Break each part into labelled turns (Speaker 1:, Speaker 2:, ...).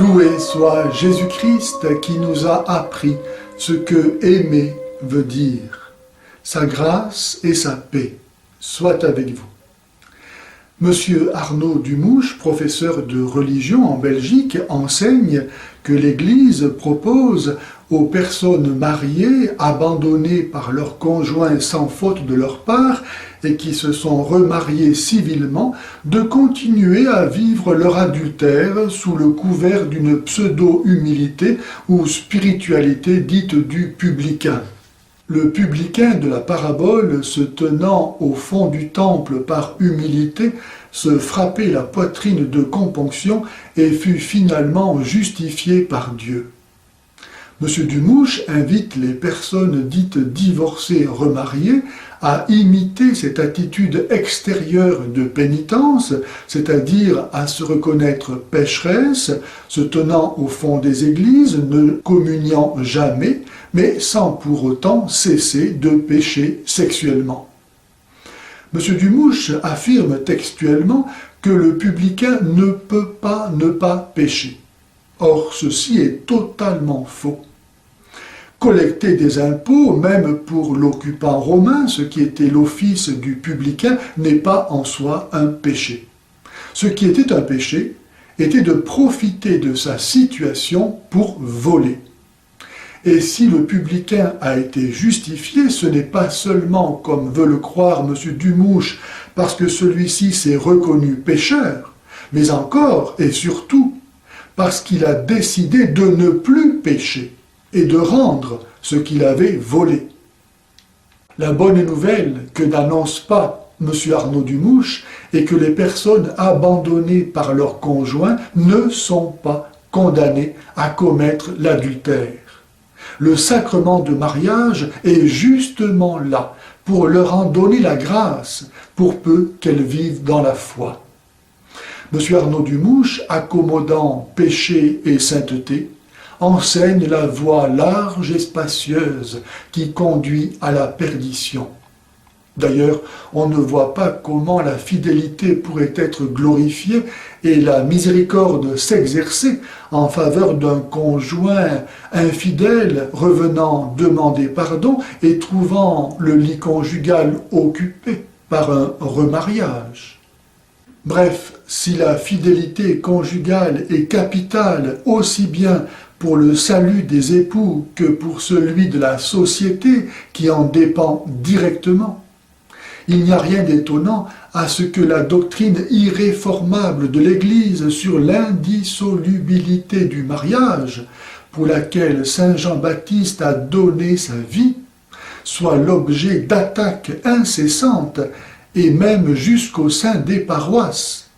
Speaker 1: Loué soit Jésus-Christ qui nous a appris ce que aimer veut dire. Sa grâce et sa paix soient avec vous. Monsieur Arnaud Dumouche, professeur de religion en Belgique, enseigne que l'Église propose aux personnes mariées, abandonnées par leur conjoint sans faute de leur part et qui se sont remariées civilement, de continuer à vivre leur adultère sous le couvert d'une pseudo-humilité ou spiritualité dite du publicain. Le publicain de la parabole, se tenant au fond du temple par humilité, se frappait la poitrine de componction et fut finalement justifié par Dieu. Monsieur Dumouche invite les personnes dites divorcées remariées à imiter cette attitude extérieure de pénitence, c'est-à-dire à se reconnaître pécheresses, se tenant au fond des églises, ne communiant jamais, mais sans pour autant cesser de pécher sexuellement. Monsieur Dumouche affirme textuellement que le publicain ne peut pas ne pas pécher. Or, ceci est totalement faux. Collecter des impôts, même pour l'occupant romain, ce qui était l'office du publicain, n'est pas en soi un péché. Ce qui était un péché était de profiter de sa situation pour voler. Et si le publicain a été justifié, ce n'est pas seulement, comme veut le croire M. Dumouche, parce que celui-ci s'est reconnu pécheur, mais encore et surtout parce qu'il a décidé de ne plus pécher et de rendre ce qu'il avait volé. La bonne nouvelle que n'annonce pas M. Arnaud Dumouche est que les personnes abandonnées par leur conjoint ne sont pas condamnées à commettre l'adultère. Le sacrement de mariage est justement là pour leur en donner la grâce, pour peu qu'elles vivent dans la foi. M. Arnaud Dumouche, accommodant péché et sainteté, enseigne la voie large et spacieuse qui conduit à la perdition. D'ailleurs, on ne voit pas comment la fidélité pourrait être glorifiée et la miséricorde s'exercer en faveur d'un conjoint infidèle revenant demander pardon et trouvant le lit conjugal occupé par un remariage. Bref, si la fidélité conjugale est capitale aussi bien pour le salut des époux que pour celui de la société qui en dépend directement, il n'y a rien d'étonnant à ce que la doctrine irréformable de l'Église sur l'indissolubilité du mariage, pour laquelle saint Jean-Baptiste a donné sa vie, soit l'objet d'attaques incessantes et même jusqu'au sein des paroisses.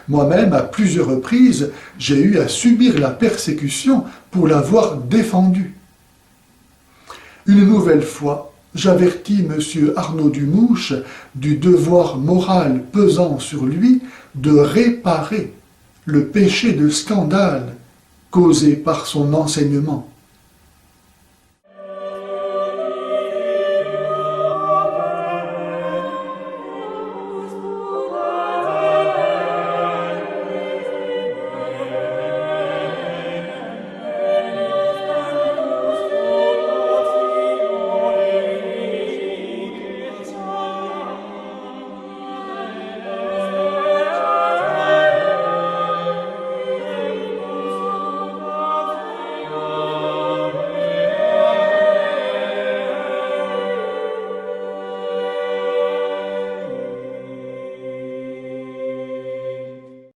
Speaker 1: Moi-même, à plusieurs reprises, j'ai eu à subir la persécution pour l'avoir défendue. Une nouvelle fois, j'avertis M. Arnaud Dumouche du devoir moral pesant sur lui de réparer le péché de scandale causé par son enseignement.